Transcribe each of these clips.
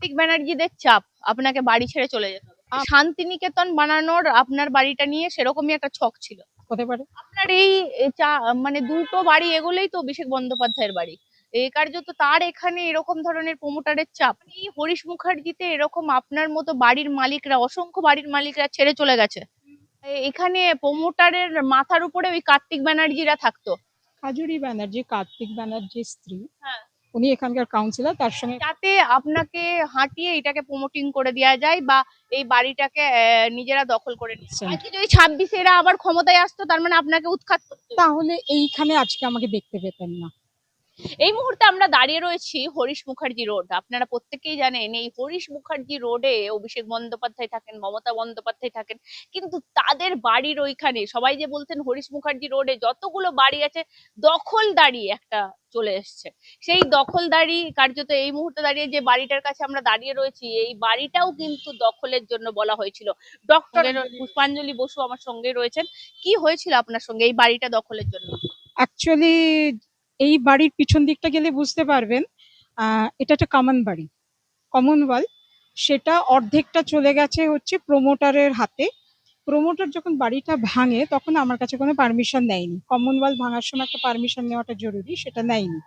কার্তিক ব্যানার্জিদের চাপ আপনাকে বাড়ি ছেড়ে চলে যেতে হবে। শান্তিনিকেতন বানানোর আপনার বাড়িটা নিয়ে সেরকমই একটা ছক ছিল। হতে পারে। আপনার এই মানে দুটো বাড়ি এগোলেই তো অভিষেক বন্দ্যোপাধ্যায়ের বাড়ি। এই কার্যত তার এখানে এরকম ধরনের প্রমোটারের চাপ। এই হরিশ মুখার্জিতে এরকম আপনার মতো বাড়ির মালিকরা, অসংখ্য বাড়ির মালিকরা ছেড়ে চলে গেছে। এখানে প্রমোটারের মাথার উপরে ওই কার্তিক ব্যানার্জিরা থাকতো। কাজুরি ব্যানার্জি, কার্তিক ব্যানার্জির স্ত্রী, হ্যাঁ, উনি এখানকার কাউন্সিলর। তার সঙ্গে যাতে আপনাকে হাঁটিয়ে এটাকে প্রমোটিং করে দেওয়া যায় বা এই বাড়িটাকে নিজেরা দখল করে নিচ্ছে। আজকে যদি 26 এরা আবার ক্ষমতায় আসতো, তার মানে আপনাকে উৎখাত করতো। তাহলে এইখানে আজকে আমাকে দেখতে পেতেন না। এই মুহূর্তে আমরা দাঁড়িয়ে রয়েছি হরিশ মুখার্জি রোড। আপনারা প্রত্যেকেই জানেন এই হরিশ মুখার্জি রোডে অভিষেক বন্দ্যোপাধ্যায় থাকেন, মমতা বন্দ্যোপাধ্যায় থাকেন, কিন্তু তাদের বাড়ির ওইখানে সবাই যে বলতেন হরিশ মুখার্জি রোডে যতগুলো বাড়ি আছে দখলদারি একটা চলে এসছে। সেই দখলদারি কার্যত এই মুহূর্তে দাঁড়িয়ে যে বাড়িটার কাছে আমরা দাঁড়িয়ে রয়েছি, এই বাড়িটাও কিন্তু দখলের জন্য বলা হয়েছিল। ডক্টর পুষ্পাঞ্জলি বসু আমার সঙ্গে রয়েছেন। কি হয়েছিল আপনার সঙ্গে এই বাড়িটা দখলের জন্য? অ্যাকচুয়ালি এই বাড়ির পিছন দিকটা গেলে বুঝতে পারবেন, এটা একটা কমন বাড়ি, কমনওয়েলথ। সেটা অর্ধেকটা চলে গেছে হচ্ছে প্রমোটারের হাতে। প্রমোটার যখন বাড়িটা ভাঙে তখন আমার কাছে কোনো পারমিশন নেয়নি। কমনওয়েলথ ভাঙার সময় একটা পারমিশন নেওয়াটা জরুরি, সেটা নেয়নি।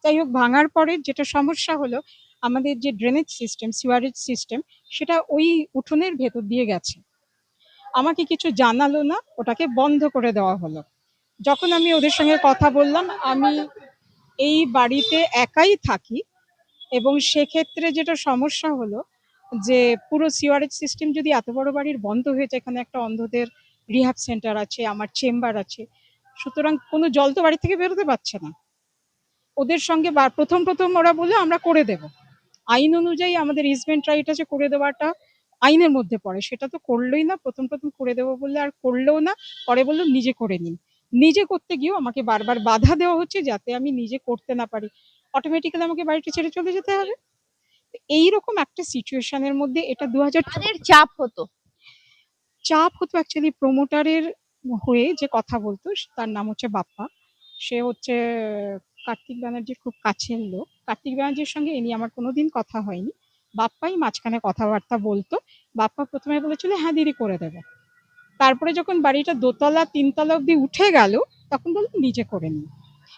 যাই হোক, ভাঙার পরে যেটা সমস্যা হলো, আমাদের যে ড্রেনেজ সিস্টেম, সিওয়ারেজ সিস্টেম, সেটা ওই উঠোনের ভেতর দিয়ে গেছে। আমাকে কিছু জানালো না, ওটাকে বন্ধ করে দেওয়া হলো। যখন আমি ওদের সঙ্গে কথা বললাম, আমি এই বাড়িতে একাই থাকি, এবং সেক্ষেত্রে যেটা সমস্যা হলো যে পুরো সিওয়ারেজ সিস্টেম যদি এত বড় বাড়ির বন্ধ হয়েছে, এখানে একটা অন্ধদের রিহ্যাব সেন্টার আছে, আমার চেম্বার আছে, সুতরাং কোনো জল তো বাড়ি থেকে বেরোতে পারছে না। ওদের সঙ্গে প্রথম প্রথম ওরা বলে আমরা করে দেব, আইন অনুযায়ী আমাদের ইসমেন্ট রাইট আছে করে দেওয়াটা, আইনের মধ্যে পড়ে, সেটা তো করলোই না। প্রথম প্রথম করে দেবো বললে আর করলেও না, পরে বললো নিজে করে নিন। নিজে করতে গিয়েও আমাকে বারবার বাধা দেওয়া হচ্ছে যাতে আমি নিজে করতে না পারি। অটোমেটিক্যালি আমাকে বাড়িটা ছেড়ে চলে যেতে হবে। এইরকম একটা সিচুয়েশনের মধ্যে এটা 2000 চাপ হতো। চাপ হতো অ্যাকচুয়ালি প্রমোটারের হয়ে যে কথা বলতো, তার নাম হচ্ছে বাপ্পা। সে হচ্ছে কার্তিক ব্যানার্জির খুব কাছের লোক। কার্তিক ব্যানার্জির সঙ্গে এ নিয়ে আমার কোনোদিন কথা হয়নি, বাপ্পাই মাঝখানে কথাবার্তা বলতো। বাপ্পা প্রথমে বলেছিল হ্যাঁ দিদি করে দেবে, তারপরে যখন বাড়িটা দোতলা তিনতলা অব্দি উঠে গেল তখন বলতো নিজে করে নিই।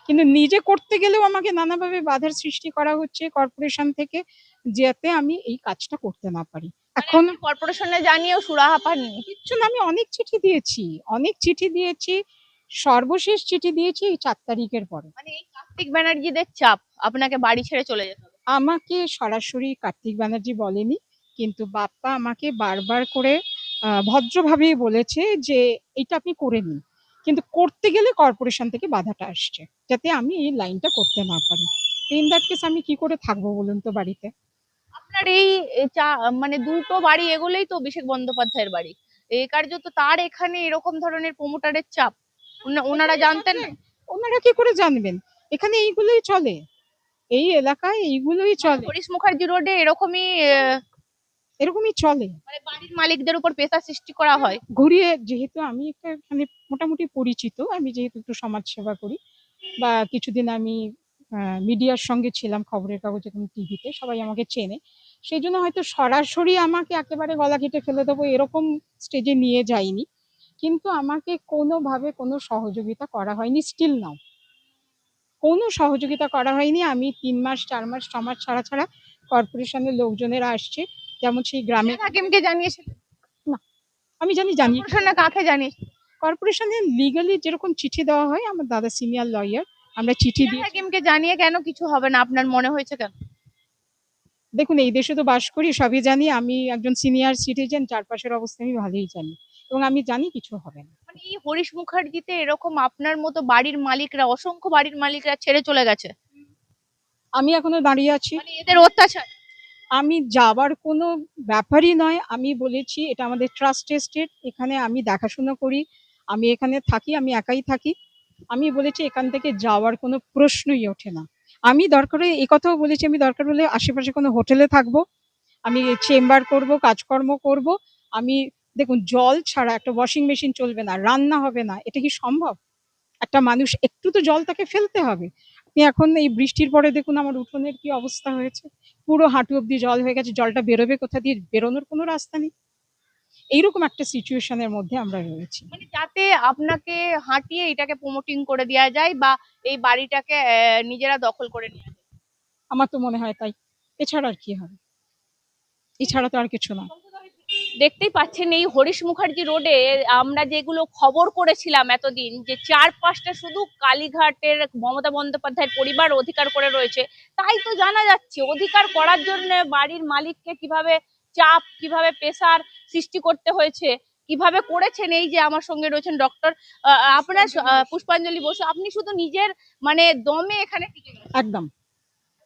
কিন্তু নিজে করতে গেলেও আমাকে নানাভাবে বাধার সৃষ্টি করা হচ্ছে কর্পোরেশন থেকে, যাতে আমি এই কাজটা করতে না পারি। এখন কর্পোরেশনে জানিয়েও সুরাহা পাননি? কিচ্ছু না, আমি অনেক চিঠি দিয়েছি, অনেক চিঠি দিয়েছি। সর্বশেষ চিঠি দিয়েছি এই 4 তারিখের পরে। মানে এই কার্তিক ব্যানার্জিদের চাপ আপনাকে বাড়ি ছেড়ে চলে যেতে হবে। আমাকে সরাসরি কার্তিক ব্যানার্জি বলেনি, কিন্তু বাপ্পা আমাকে বারবার করে ভদ্রভাবেই বলেছে যে এটা আপনি করে নিন, কিন্তু করতে গেলে কর্পোরেশন থেকে বাধাটা আসছে যাতে আমি এই লাইনটা করতে না পারি। ইন দ্যাট কেস আমি কি করে থাকবো বলুন তো বাড়িতে? আপনার এই মানে দুটো বাড়ি এগোলেই তো অভিষেক বন্দ্যোপাধ্যায়ের বাড়ি। এই কার্যত তার এখানে এরকম ধরনের প্রমোটারের চাপ। ওনারা জানতেন না? ওনারা কি করে জানবেন? এখানে এইগুলোই চলে, এই এলাকায় এইগুলোই চলে, হরিশ মুখার্জি রোডে এরকমই এরকমই চলে। মানে বাড়ির মালিকদের উপর পেশা সৃষ্টি করা হয়। ঘুরিয়ে, যেহেতু আমি একটা মানে মোটামুটি পরিচিত, আমি যেহেতু একটু সমাজ সেবা করি, বা কিছুদিন আমি মিডিয়ার সঙ্গে ছিলাম, খবরের কাগজে এবং টিভিতে, সবাই আমাকে চেনে। সেই জন্য হয়তো সরাসরি আমাকে একেবারে গলা কেটে ফেলে দেবো এরকম স্টেজে নিয়ে যাইনি, কিন্তু আমাকে কোনোভাবে কোনো সহযোগিতা করা হয়নি, স্টিল নাও কোনো সহযোগিতা করা হয়নি। আমি 3 মাস 4 মাস 6 মাস ছাড়া ছাড়া কর্পোরেশনের লোকজনেরা আসছে, যেমন সেই গ্রামে। হাকিমকে জানিয়েছিলেন? না, আমি জানি কাকে জানিয়েছেন? কর্পোরেশনে লিগালি যেরকম চিঠি দেওয়া হয়, আমার দাদা সিনিয়র লয়ার, আমরা চিঠি দিই। হাকিমকে জানিয়ে কেন কিছু হবে না আপনার মনে হয়েছে কেন? দেখুন, এই দেশে তো বাস করি, সবই জানি। আমি একজন সিনিয়র সিটিজেন, চারপাশের অবস্থা আমি ভালোই জানি, এবং আমি জানি কিছু হবে না। মানে এই হরিশ মুখার্জিতে এরকম আপনার মতো বাড়ির মালিকরা, অসংখ্য বাড়ির মালিকরা ছেড়ে চলে গেছে। আমি এখনো দাঁড়িয়ে আছি। মানে এদের অত্যাচার। আমি যাবার কোনো ব্যাপারই নয়। আমি বলেছি এটা আমাদের ট্রাস্ট এস্টেট, এখানে আমি দেখাশোনা করি, আমি এখানে থাকি, আমি একাই থাকি। আমি বলেছি এখান থেকে যাওয়ার কোনো প্রশ্নই ওঠে না। আমি দরকার হলে এই কথাও বলেছি, আমি দরকার হলে আশেপাশে কোনো হোটেলে থাকবো, আমি চেম্বার করব, কাজকর্ম করব। আমি, দেখুন, জল ছাড়া একটা ওয়াশিং মেশিন চলবে না, রান্না হবে না, এটা কি সম্ভব? একটা মানুষ একটু তো জল তাকে ফেলতে হবে। আপনি এখন এই বৃষ্টির পরে দেখুন আমার উঠোনের কি অবস্থা হয়েছে, পুরো হাঁটু অব্দি জল হয়ে গেছে, জলটা বেরোবে কোথা দিয়ে, বেরোনোর কোনো রাস্তা নেই। এইরকম একটা সিচুয়েশনের মধ্যে আমরা রয়েছি। মানে যাতে আপনাকে হাঁটিয়ে এটাকে প্রমোটিং করে দেওয়া যায় বা এই বাড়িটাকে নিজেরা দখল করে নেওয়া যায়। আমার তো মনে হয় তাই, এছাড়া আর কি হবে, এছাড়া তো আর কিছু না। দেখতেই পাচ্ছেন এই হরিশ মুখার্জি রোডে আমরা যেগুলো খবর করেছিলাম এতদিন, যে চারপাশটা শুধু কালীঘাটের মমতা বন্দ্যোপাধ্যায়ের পরিবার অধিকার করে রয়েছে, তাই তো জানা যাচ্ছে অধিকার করার জন্য বাড়ির মালিককে কিভাবে চাপ, কিভাবে প্রেসার সৃষ্টি করতে হয়েছে, কিভাবে করেছেন। এই যে আমার সঙ্গে রয়েছেন ডক্টর আপনার পুষ্পাঞ্জলি বসু, আপনি শুধু নিজের মানে দমে এখানে টিকে গেছেন। একদম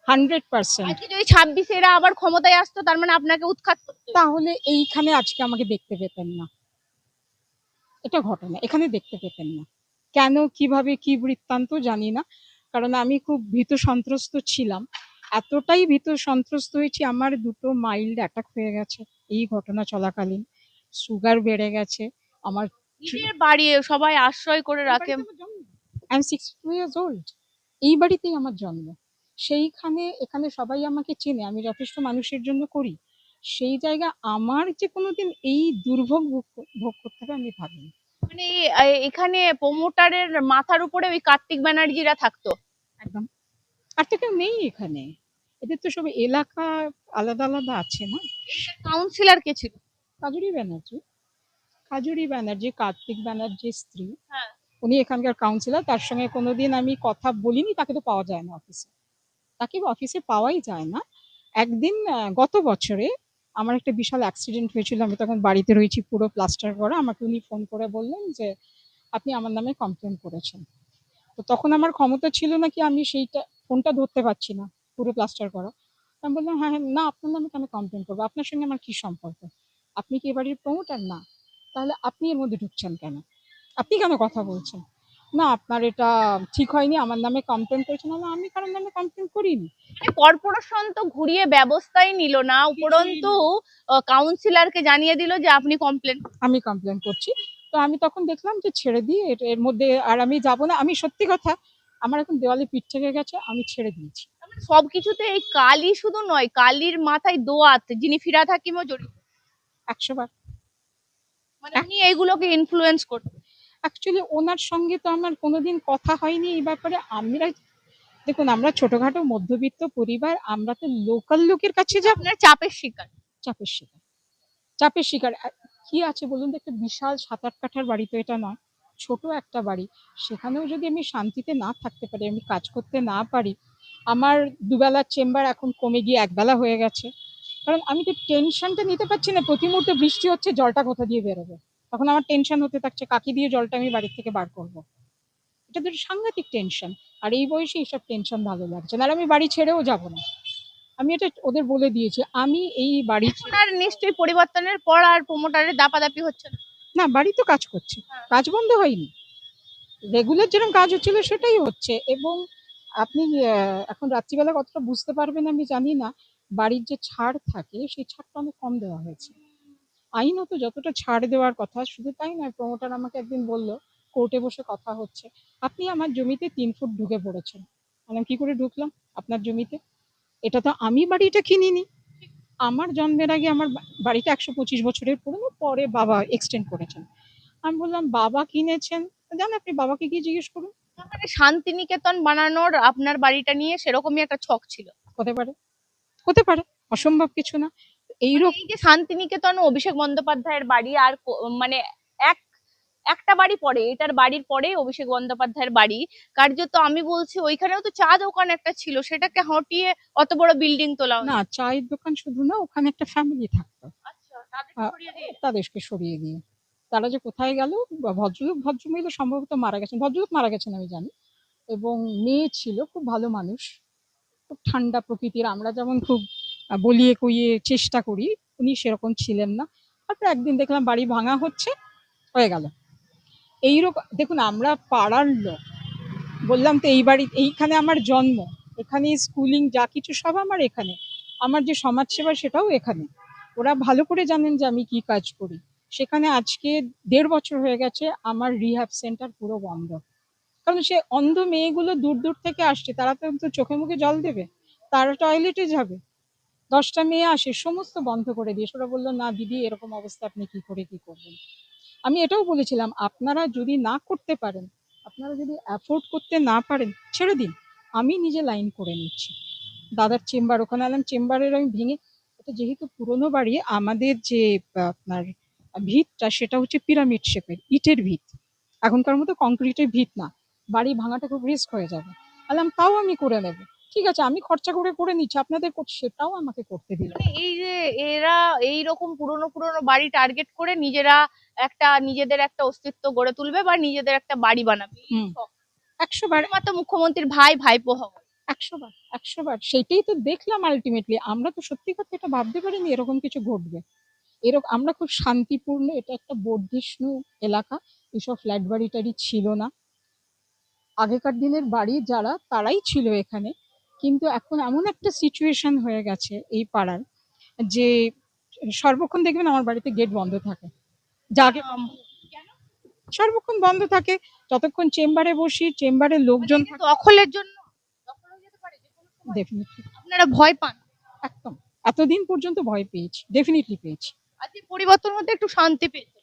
100%। আজকে যদি 26 এরা আবার ক্ষমতায় আসতো, তার মানে আপনাকে উৎখাত করতে হতো। তাহলে এইখানে আজকে আমাকে দেখতে পেতেন না, এটা ঘটনা, এখানে দেখতে পেতেন না। কেন, কিভাবে, কি বৃত্তান্ত জানি না, কারণ আমি খুব ভীত সন্ত্রস্ত ছিলাম। এতটাই ভীত সন্ত্রস্ত হয়েছি, আমার 2টো মাইল্ড অ্যাটাক হয়ে গেছে এই ঘটনা চলাকালীন, সুগার বেড়ে গেছে আমার। নিজের বাড়ি সবাই আশ্রয় করে রাখে। আই এম 62 ইয়ার্স ওল্ড, এই বাড়িতেই আমার জন্ম। সেইখানে এখানে সবাই আমাকে চেনে, আমি যথেষ্ট মানুষের জন্য করি। সেই জায়গা আমার যে কোনোদিন এই দুর্ভোগ ভোগ করতে হবে আমি ভাবিনি। মানে এখানে প্রমোটারের মাথার উপরে ওই কার্তিক ব্যানার্জিরা থাকতো। একদম। আর তো কেউ নেই এখানে, এদের তো সব এলাকা আলাদা আলাদা আছে না। কাউন্সিলর কে ছিল? কাজুরি ব্যানার্জি, কাজুরি ব্যানার্জি কার্তিক ব্যানার্জির স্ত্রী, হ্যাঁ। উনি এখানকার কাউন্সিলর। তার সঙ্গে কোনোদিন আমি কথা বলিনি, তাকে তো পাওয়া যায় না অফিসে, তাকে অফিসে পাওয়াই যায় না। একদিন গত বছরে আমার একটা বিশাল অ্যাক্সিডেন্ট হয়েছিল, আমি তখন বাড়িতে রয়েছি পুরো প্লাস্টার করা, আমাকে উনি ফোন করে বললেন যে আপনি আমার নামে কমপ্লেন করেছেন। তো তখন আমার ক্ষমতা ছিল না কি আমি সেইটা ফোনটা ধরতে পারছি না, পুরো প্লাস্টার করা। আমি বললাম হ্যাঁ হ্যাঁ, না আপনার নামে কেন কমপ্লেন করবো, আপনার সঙ্গে আমার কি সম্পর্ক, আপনি কি এ বাড়ির প্রমোটার না, তাহলে আপনি এর মধ্যে ঢুকছেন কেন, আপনি কেন কথা বলছেন, না আপনার এটা ঠিক হয়নি, আমার নামে কমপ্লেন করেছেন। না আমি কারোর নামে কমপ্লেন করিনি। মানে কর্পোরেশন তো ঘুরিয়ে ব্যবস্থাই নিল না, উপরন্তু কাউন্সিলরকে জানিয়ে দিল যে আপনি কমপ্লেন। আমি কমপ্লেন করছি। তো আমি তখন দেখলাম যে ছেড়ে দিয়ে এর মধ্যে আর আমি যাব না। আমি সত্যি কথা, আমার এখন দেওয়ালে পিঠ থেকে গেছে, আমি ছেড়ে দিয়েছি। সবকিছুতে এই কালী শুধু নয়, কালীর মাথায় দোয়াত, যিনি ফিরাদ হাকিমও জড়িত। 100 বার। মানে উনি এইগুলোকে ইনফ্লুয়েন্স করতেন। অ্যাকচুয়ালি ওনার সঙ্গে তো আমার কোনোদিন কথা হয়নি এই ব্যাপারে। আমরা দেখুন, আমরা ছোটখাটো মধ্যবিত্ত পরিবার, আমরা তো লোকাল লোকের কাছে যাব। আপনার চাপের শিকার। চাপের শিকার, চাপের শিকার কি আছে বলুন তো, একটা বিশাল 7-8 কাঠার বাড়ি তো এটা নয়, ছোট একটা বাড়ি। সেখানেও যদি আমি শান্তিতে না থাকতে পারি, আমি কাজ করতে না পারি, আমার দুবেলার চেম্বার এখন কমে গিয়ে একবেলা হয়ে গেছে, কারণ আমি তো টেনশনটা নিতে পারছি না। প্রতি মুহূর্তে বৃষ্টি হচ্ছে, জলটা কোথা দিয়ে বেরোবে, তখন আমার টেনশন হতে থাকছে কাকি দিয়ে জলটা আমি বাড়ির থেকে বার করব। এটা তো সাংঘাতিক টেনশন। আর এই বয়সে এইসব টেনশন ভালো লাগছে না, আর আমি বাড়ি ছেড়েও যাব না। আমি এটা ওদের বলে দিয়েছি, আমি এই বাড়ি আর নিশ্চয়ই পরিবর্তনের পর আর প্রমোটারের দাপাদাপি হচ্ছে না। না, বাড়ি তো কাজ করছে, কাজ বন্ধ হয়নি, রেগুলার যেরকম কাজ হচ্ছিল সেটাই হচ্ছে। এবং আপনি এখন রাত্রিবেলা কতটা বুঝতে পারবেন আমি জানি না, বাড়ির যে ছাড় থাকে সেই ছাড়টা অনেক কম দেওয়া হয়েছে। আইনত যতটা ছাড় দেওয়ার কথা, শুধু তাই নয়, প্রমোটার আমাকে একদিন বলল, কোর্টে বসে কথা হচ্ছে, আপনি আমার জমিতে 3 ফুট ঢুকে পড়েছেন। আমি কি করে ঢুকলাম আপনার জমিতে, এটা তো আমি বাড়িটা কিনিনি, আমার জন্মের আগে আমার বাড়িটা 125 বছরের পুরনো, পরে বাবা এক্সটেন্ড করেছেন। আমি বললাম বাবা কিনেছেন, জান আপনি বাবাকে গিয়ে জিজ্ঞেস করুন। মানে শান্তিনিকেতন বানানোর আপনার বাড়িটা নিয়ে সেরকমই একটা ছক ছিল। হতে পারে, হতে পারে, অসম্ভব কিছু না। মানে এইরকম এই যে শান্তিনিকেতন ও অভিষেক বন্দ্যোপাধ্যায়ের বাড়ি, আর মানে এক একটা বাড়ি পরে, এটার বাড়ির পরে অভিষেক বন্দ্যোপাধ্যায়ের বাড়ি, কার্যত আমি বলছি ওইখানেও তো চা দোকান একটা ছিল, সেটাকে হটিয়ে অত বড় বিল্ডিং তোলা না, হয়েছে। চায়ের দোকান শুধু না, ওখানে একটা ফ্যামিলি থাকতো, আচ্ছা, তাদেরকে সরিয়ে দিয়ে। তাদেরকে সরিয়ে দিয়ে তারা যে কোথায় গেল। ভদ্রলোক ভদ্রমহিলা সম্ভবত মারা গেছেন, ভদ্রলোক মারা গেছেন আমি জানি। এবং মেয়ে ছিল খুব ভালো মানুষ, খুব ঠান্ডা প্রকৃতির, আমরা যেমন খুব বলিয়ে কইয়ে চেষ্টা করি, উনি সেরকম ছিলেন না। তারপর একদিন দেখলাম বাড়ি ভাঙা হচ্ছে, হয়ে গেল এইরকম। দেখুন, আমরা পাড়ার লোক, বললাম তো এই বাড়ি, এইখানে আমার জন্ম, এখানে স্কুলিং যা কিছু সব আমার এখানে, আমার যে সমাজসেবা সেটাও এখানে। ওরা ভালো করে জানেন যে আমি কি কাজ করি। সেখানে আজকে 1.5 বছর হয়ে গেছে আমার রিহ্যাব সেন্টার পুরো বন্ধ, কারণ সে অন্ধ মেয়েগুলো দূর দূর থেকে আসছে, তারা তো চোখে মুখে জল দেবে, তারা টয়লেটে যাবে। 10টা মেয়ে আসে, সমস্ত বন্ধ করে দিয়ে ওরা বললো, না দিদি এরকম অবস্থা আপনি কি করে কি করবেন। আমি এটাও বলেছিলাম, আপনারা যদি না করতে পারেন, আপনারা যদি অ্যাফোর্ড করতে না পারেন, ছেড়ে দিন, আমি নিজে লাইন করে নিচ্ছি। দাদার চেম্বার, ওখানে আনলাম, চেম্বারের আমি ভেঙে, এটা যেহেতু পুরোনো বাড়ি, আমাদের যে আপনার ভিতটা সেটা হচ্ছে পিরামিড শেপের ইটের ভিত, এখনকার মতো কংক্রিটের ভিত না, বাড়ি ভাঙাটা খুব রিস্ক হয়ে যাবে। বললাম তাও আমি করে নেব, ঠিক আছে আমি খরচা করে করে নিচ্ছি, আপনাদের সেটাও আমাকে করতে দিল। মানে এই যে এরা এইরকম পুরোনো পুরোনো বাড়ি টার্গেট করে নিজেরা নিজেদের একটা অস্তিত্ব গড়ে তুলবে বা নিজেদের একটা বাড়ি বানাবে, এই হুম। শখ। 100 বার, শুধুমাত্র মুখ্যমন্ত্রীর ভাই ভাইপো হওয়া। 100 বার, 100 বার সেটাই তো দেখলাম আলটিমেটলি। আমরা তো সত্যি কথা এটা ভাবতে পারিনি এরকম কিছু ঘটবে। এরকম আমরা খুব শান্তিপূর্ণ, এটা একটা বর্ধিষ্ণু এলাকা, এসব ফ্ল্যাট বাড়ি টাড়ি ছিল না। আগেকার দিনের বাড়ি যারা, তারাই ছিল এখানে। কিন্তু এখন এমন একটা সিচুয়েশন হয়ে গেছে এই পাড়ার, যে সর্বক্ষণ দেখবেন আমার বাড়িতে গেট বন্ধ থাকে, যাকে কেন? সর্বক্ষণ বন্ধ থাকে, যতক্ষণ চেম্বারে বসি, চেম্বারের লোকজন মানে এটা থাকে। দখলের জন্য দখল হয়ে যেতে পারে যে কোনো সময়। ডেফিনেটলি, আপনারা ভয় পান? একদম। এতদিন পর্যন্ত ভয় পেয়েছি, ডেফিনেটলি পেয়েছি, আজকে পরিবর্তন হতে একটু শান্তি পেয়েছে।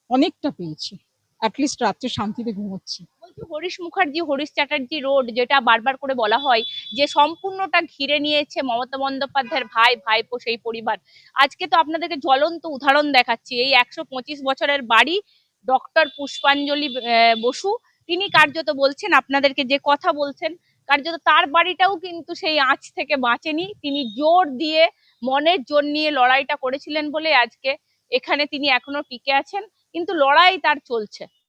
অনেকটা পেয়েছি। অ্যাটলিস্ট রাত্রে শান্তিতে ঘুমোচ্ছি। বলছি হরিশ মুখার্জি হরিশ চ্যাটার্জি রোড, যেটা বারবার করে বলা হয় যে সম্পূর্ণটা ঘিরে নিয়েছে মমতা বন্দ্যোপাধ্যায়ের ভাই ভাইপো সেই পরিবার, আজকে তো আপনাদেরকে জ্বলন্ত উদাহরণ দেখাচ্ছি। এই 125 বছরের বাড়ি, ডক্টর পুষ্পাঞ্জলি বসু, তিনি কার্যত বলছেন আপনাদেরকে যে কথা বলছেন, কার্যত তার বাড়িটাও কিন্তু সেই আঁচ থেকে বাঁচেনি। তিনি জোর দিয়ে মনের জোর নিয়ে লড়াইটা করেছিলেন বলে আজকে এখানে তিনি এখনো টিকে আছেন, কিন্তু লড়াই তার চলছে।